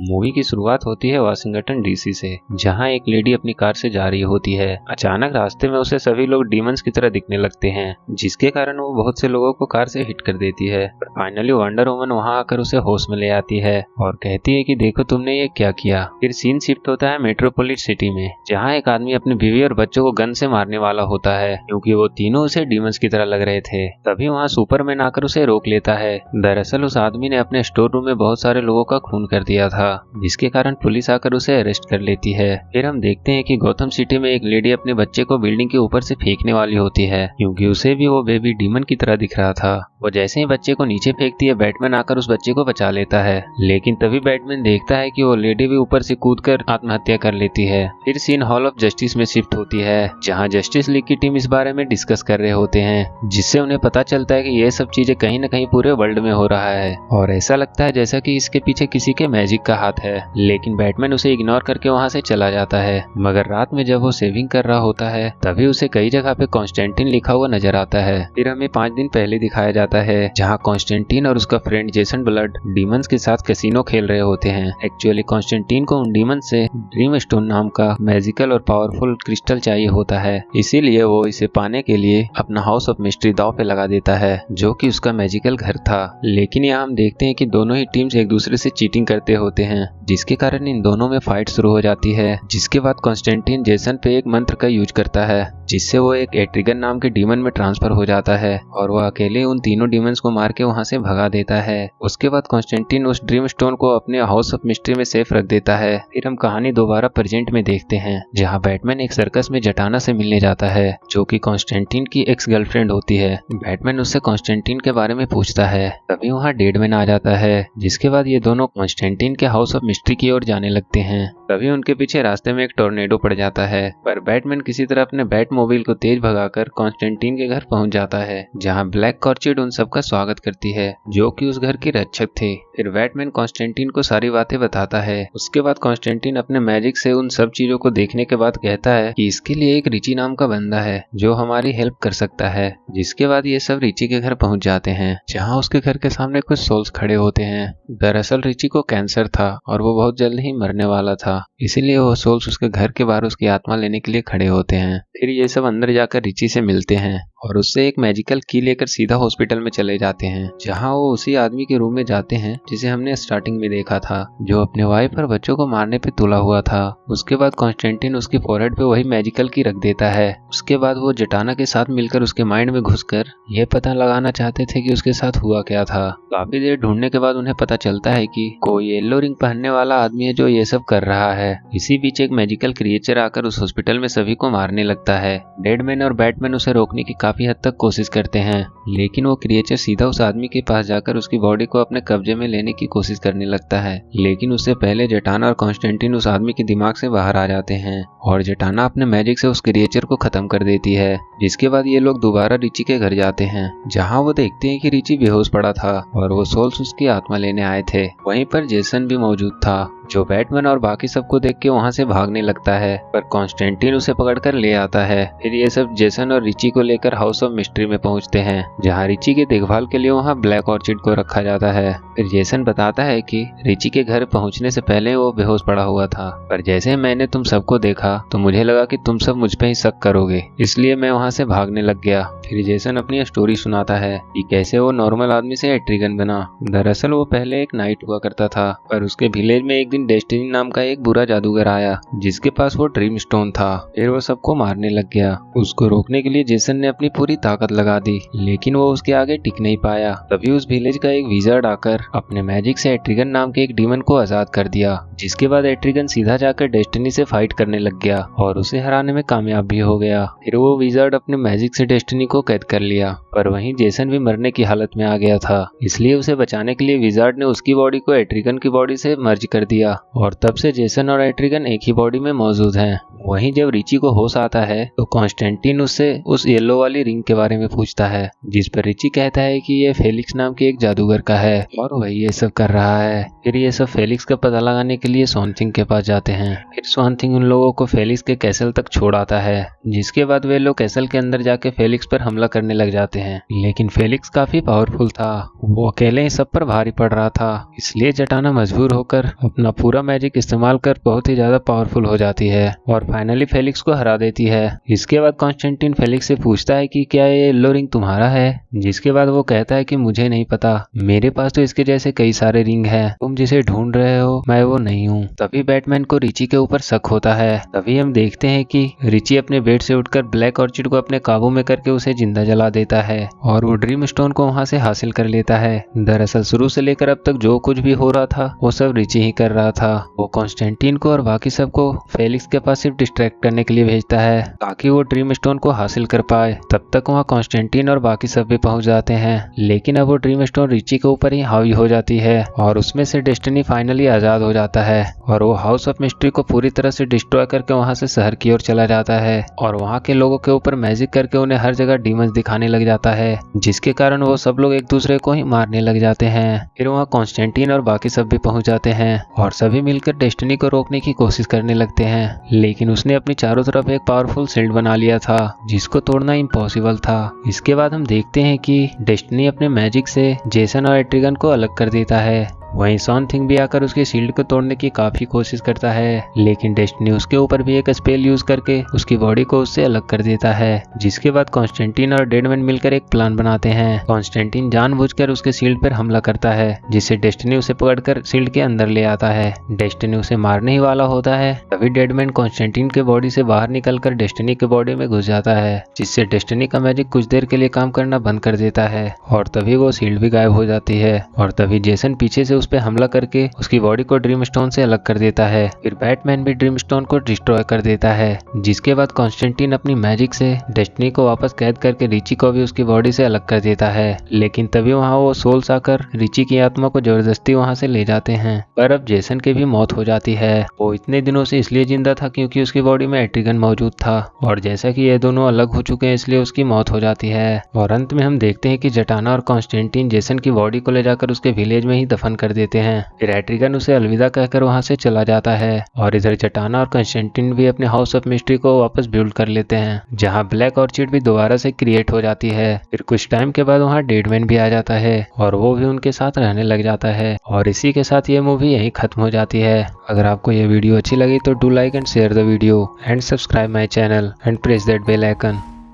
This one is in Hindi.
मूवी की शुरुआत होती है वाशिंगटन डीसी से, जहां एक लेडी अपनी कार से जा रही होती है। अचानक रास्ते में उसे सभी लोग डीमंस की तरह दिखने लगते हैं, जिसके कारण वो बहुत से लोगों को कार से हिट कर देती है। पर फाइनली वंडर वुमन वहां आकर उसे होश में ले आती है और कहती है कि देखो तुमने ये क्या किया। फिर सीन शिफ्ट होता है मेट्रोपोलिस सिटी में, जहाँ एक आदमी अपनी बीवी और बच्चों को गन से मारने वाला होता है, क्योंकि वो तीनों उसे डीमंस की तरह लग रहे थे। तभी वहाँ सुपरमैन आकर उसे रोक लेता है। दरअसल उस आदमी ने अपने स्टोर रूम में बहुत सारे लोगों का खून कर दिया था, जिसके कारण पुलिस आकर उसे अरेस्ट कर लेती है। फिर हम देखते हैं कि गौतम सिटी में एक लेडी अपने बच्चे को बिल्डिंग के ऊपर से फेंकने वाली होती है, क्योंकि उसे भी वो बेबी डीमन की तरह दिख रहा था। वो जैसे ही बच्चे को नीचे फेंकती है, बैटमैन आकर उस बच्चे को बचा लेता है, लेकिन तभी बैटमैन देखता है कि वो लेडी भी ऊपर से कूदकर आत्महत्या कर लेती है। फिर सीन हॉल ऑफ जस्टिस में शिफ्ट होती है, जहां जस्टिस लीग की टीम इस बारे में डिस्कस कर रहे होते हैं, जिससे उन्हें पता चलता है कि ये सब चीजें कहीं न कहीं पूरे वर्ल्ड में हो रहा है और ऐसा लगता है जैसा कि इसके पीछे किसी के मैजिक का हाथ है। लेकिन बैटमैन उसे इग्नोर करके वहां से चला जाता है। मगर रात में जब वो सेविंग कर रहा होता है, तभी उसे कई जगह पे कॉन्स्टेंटिन लिखा हुआ नजर आता है। फिर हमें 5 दिन पहले दिखाया जाता है, जहाँ कॉन्स्टेंटिन और उसका फ्रेंड जेसन ब्लड डीमंस के साथ कैसीनो खेल रहे होते हैं। एक्चुअली कॉन्स्टेंटिन को उन डीमंस से ड्रीम स्टोन नाम का मैजिकल और पावरफुल क्रिस्टल चाहिए होता है, इसीलिए वो इसे पाने के लिए अपना हाउस ऑफ मिस्ट्री दांव पे लगा देता है, जो कि उसका मैजिकल घर था। लेकिन यहाँ हम देखते हैं कि दोनों ही टीम्स एक दूसरे से चीटिंग करते होते हैं, जिसके कारण इन दोनों में फाइट शुरू हो जाती है। जिसके बाद कॉन्स्टेंटिन जेसन पे एक मंत्र का यूज करता है, जिससे वो एक एट्रिगन नाम के डीमन में ट्रांसफर हो जाता है और वो अकेले उन तीनों डीमंस को मार के वहां से भगा देता है। उसके बाद कॉन्स्टेंटिन उस ड्रीम स्टोन को अपने हाउस ऑफ मिस्ट्री में सेफ रख देता है। फिर हम कहानी दोबारा प्रेजेंट में देखते हैं, जहाँ बैटमैन एक सर्कस में जटाना से मिलने जाता है, जो कि कॉन्स्टेंटिन की एक्स गर्लफ्रेंड होती है। बैटमैन उससे कॉन्स्टेंटिन के बारे में पूछता है, तभी वहाँ डेडमैन आ जाता है। जिसके बाद ये दोनों कॉन्स्टेंटिन के हाउस ऑफ मिस्ट्री की ओर जाने लगते हैं। तभी उनके पीछे रास्ते में एक टोर्नेडो पड़ जाता है, पर बैटमैन किसी तरह अपने बैट मोबाइल को तेज भगाकर कॉन्स्टेंटिन के घर पहुंच जाता है, जहां ब्लैक कॉर्चिड उन सबका स्वागत करती है, जो कि उस घर के रक्षक थे। फिर बैटमैन कॉन्स्टेंटिन को सारी बातें बताता है। उसके बाद कॉन्स्टेंटिन अपने मैजिक से उन सब चीजों को देखने के बाद कहता है कि इसके लिए एक रिची नाम का बंदा है जो हमारी हेल्प कर सकता है। जिसके बाद ये सब रिची के घर पहुंच जाते हैं, जहाँ उसके घर के सामने कुछ सोल्स खड़े होते हैं। दरअसल रिची को कैंसर था और वो बहुत जल्द ही मरने वाला था, इसीलिए वो सोल्स उसके घर के बाहर उसकी आत्मा लेने के लिए खड़े होते हैं। फिर ये सब अंदर जाकर रिची से मिलते हैं और उससे एक मैजिकल की लेकर सीधा हॉस्पिटल में चले जाते हैं, जहां वो उसी आदमी के रूम में जाते हैं जिसे हमने स्टार्टिंग में देखा था, जो अपने वाइफ और बच्चों को मारने पे तुला हुआ था। उसके बाद कॉन्स्टेंटिन उसकी फोरहेड पे वही मैजिकल की रख देता है। उसके बाद वो जटाना के साथ मिलकर उसके माइंड में घुसकर यह पता लगाना चाहते थे कि उसके साथ हुआ क्या था। काफी देर ढूंढने के बाद उन्हें पता चलता है कि कोई येलो रिंग पहनने वाला आदमी है जो ये सब कर रहा है। इसी बीच एक मैजिकल क्रिएचर आकर उस हॉस्पिटल में सभी को मारने लगता है। डेडमैन और बैटमैन उसे रोकने की काफी हद तक कोशिश करते हैं, लेकिन वो क्रिएचर सीधा उस आदमी के पास जाकर उसकी बॉडी को अपने कब्जे में लेने की कोशिश करने लगता है। लेकिन उससे पहले जटाना और कॉन्स्टेंटिन उस आदमी के दिमाग से बाहर आ जाते हैं और जटाना अपने मैजिक से उस क्रिएचर को खत्म कर देती है। जिसके बाद ये लोग दोबारा रिची के घर जाते हैं, जहाँ वो देखते हैं कि रिची बेहोश पड़ा था और वो सोल्स उसकी आत्मा लेने आए थे। वहीं पर जेसन भी मौजूद था, जो बैटमैन और बाकी सबको देख के वहां से भागने लगता है, पर कॉन्स्टेंटिन उसे पकड़कर ले आता है। फिर ये सब जेसन और रिची को लेकर हाउस ऑफ मिस्ट्री में पहुंचते हैं, जहां रिची के देखभाल के लिए वहां ब्लैक ऑर्चिड को रखा जाता है। फिर जेसन बताता है कि रिची के घर पहुंचने से पहले वो बेहोश पड़ा हुआ था, पर जैसे मैंने तुम सबको देखा तो मुझे लगा कि तुम सब मुझ पे ही शक करोगे, इसलिए मैं वहां से भागने लग गया। फिर जेसन अपनी स्टोरी सुनाता है कि कैसे वो नॉर्मल आदमी से एट्रिगन बना। दरअसल वो पहले एक नाइट हुआ करता था, पर उसके विलेज में एक दिन डेस्टिनी नाम का एक बुरा जादूगर आया, जिसके पास वो ड्रीम स्टोन था। फिर वो सबको मारने लग गया। उसको रोकने के लिए जेसन ने अपनी पूरी ताकत लगा दी, लेकिन वो उसके आगे टिक नहीं पाया। तभी उस विलेज का एक विजार्ड आकर अपने मैजिक से एट्रिगन नाम के एक डीमन को आजाद कर दिया। जिसके बाद एट्रिगन सीधा जाकर डेस्टिनी से फाइट करने लग गया और उसे हराने में कामयाब भी हो गया। फिर वो विजार्ड अपने मैजिक से डेस्टिनी को कैद कर लिया, पर वहीं जेसन भी मरने की हालत में आ गया था। इसलिए उसे बचाने के लिए विजार्ड ने उसकी बॉडी को एट्रिगन की बॉडी से मर्ज कर दिया और तब से जेसन और एट्रिगन एक ही बॉडी में मौजूद हैं। वहीं जब रिची को होश आता है तो कॉन्स्टेंटिन उससे उस येलो वाली रिंग के बारे में पूछता है, जिस पर रिची कहता है कि ये फेलिक्स नाम के एक जादूगर का है और वही ये सब कर रहा है। फिर ये सब फेलिक्स का पता लगाने के लिए स्वान-थिंग के पास जाते हैं। फिर स्वान-थिंग उन लोगों को फेलिक्स के कैसल तक छोड़ आता है, जिसके बाद वे लोग कैसल के अंदर जाके फेलिक्स पर हमला करने लग जाते हैं। हैं। लेकिन फेलिक्स काफी पावरफुल था, वो अकेले ही सब पर भारी पड़ रहा था, इसलिए जटाना मजबूर होकर अपना पूरा मैजिक इस्तेमाल कर बहुत ही ज्यादा पावरफुल हो जाती है और फाइनली फेलिक्स को हरा देती है। इसके बाद कॉन्स्टेंटिन फेलिक्स से पूछता है कि क्या ये येलो रिंग तुम्हारा है, जिसके बाद वो कहता है कि मुझे नहीं पता, मेरे पास तो इसके जैसे कई सारे रिंग हैं, तुम जिसे ढूंढ रहे हो मैं वो नहीं हूँ। तभी बैटमैन को रिची के ऊपर शक होता है। तभी हम देखते हैं कि रिची अपने बेड से उठकर ब्लैक ऑर्चिड को अपने काबू में करके उसे जिंदा जला देता है और वो ड्रीम स्टोन को वहां से हासिल कर लेता है। दरअसल शुरू से लेकर अब तक जो कुछ भी हो रहा था वो सब रिची ही कर रहा था। वो कॉन्स्टेंटिन को और बाकी सबको फेलिक्स के पास सिर्फ डिस्ट्रैक्ट करने के लिए भेजता है ताकि वो ड्रीम स्टोन को हासिल कर पाए। तब तक वहाँ कॉन्स्टेंटिन और बाकी सब भी पहुंच जाते हैं, लेकिन अब वो ड्रीम स्टोन रिची के ऊपर ही हावी हो जाती है और उसमें से डेस्टिनी फाइनली आजाद हो जाता है और वो हाउस ऑफ मिस्ट्री को पूरी तरह से डिस्ट्रॉय करके वहाँ से शहर की ओर चला जाता है और वहाँ के लोगों के ऊपर मैजिक करके उन्हें हर जगह डीमंस दिखाने लग जाता है, जिसके कारण वो सब लोग एक दूसरे को ही मारने लग जाते हैं। फिर वहाँ कॉन्स्टेंटिन और बाकी सब भी पहुंच जाते हैं और सभी मिलकर डेस्टिनी को रोकने की कोशिश करने लगते हैं, लेकिन उसने अपनी चारों तरफ एक पावरफुल शील्ड बना लिया था जिसको तोड़ना इम्पॉसिबल था। इसके बाद हम देखते हैं कि डेस्टिनी अपने मैजिक से जेसन और एट्रिगन को अलग कर देता है। वहीं सॉन थिंग भी आकर उसके शील्ड को तोड़ने की काफी कोशिश करता है, लेकिन डेस्टिनी उसके ऊपर भी एक स्पेल यूज करके उसकी बॉडी को उससे अलग कर देता है। जिसके बाद कॉन्स्टेंटिन और डेडमैन मिलकर एक प्लान बनाते हैं। कॉन्स्टेंटिन जानबूझकर उसके शील्ड पर हमला करता है, जिससे डेस्टिनी उसे पकड़कर शील्ड के अंदर ले आता है। डेस्टिनी उसे मारने ही वाला होता है, तभी डेडमैन कॉन्स्टेंटिन के बॉडी से बाहर निकलकर डेस्टिनी के बॉडी में घुस जाता है, जिससे डेस्टिनी का मैजिक कुछ देर के लिए काम करना बंद कर देता है और तभी वो शील्ड भी गायब हो जाती है। और तभी जेसन पीछे से उस पर हमला करके उसकी बॉडी को ड्रीम स्टोन से अलग कर देता है। फिर बैटमैन भी ड्रीम स्टोन को डिस्ट्रॉय कर देता है, जिसके बाद कॉन्स्टेंटिन अपनी मैजिक से डेस्टिनी को वापस कैद करके रिची को भी उसकी बॉडी से अलग कर देता है। लेकिन तभी वहाँ वो सोल्स आकर रिची की आत्मा को जबरदस्ती वहाँ से ले जाते हैं। पर अब जेसन की भी मौत हो जाती है। वो इतने दिनों से इसलिए जिंदा था क्योंकि उसकी बॉडी में एट्रिगन मौजूद था और जैसा कि ये दोनों अलग हो चुके हैं इसलिए उसकी मौत हो जाती है। और अंत में हम देखते हैं कि जटाना और कॉन्स्टेंटिन जेसन की बॉडी को ले जाकर उसके विलेज में ही दफन कर देते हैं। फिर एट्रिगन उसे अलविदा कहकर वहां से चला जाता है और इधर जटाना और कॉन्स्टेंटिन भी अपने हाउस ऑफ मिस्ट्री को वापस बिल्ड कर लेते हैं, जहां ब्लैक ऑर्चिड भी दोबारा से क्रिएट हो जाती है। फिर कुछ टाइम के बाद वहां डेडमैन भी आ जाता है और वो भी उनके साथ रहने लग जाता है और इसी के साथ ये मूवी यहीं खत्म हो जाती है। अगर आपको ये वीडियो अच्छी लगी तो do like and share the video and subscribe my channel and press that bell icon.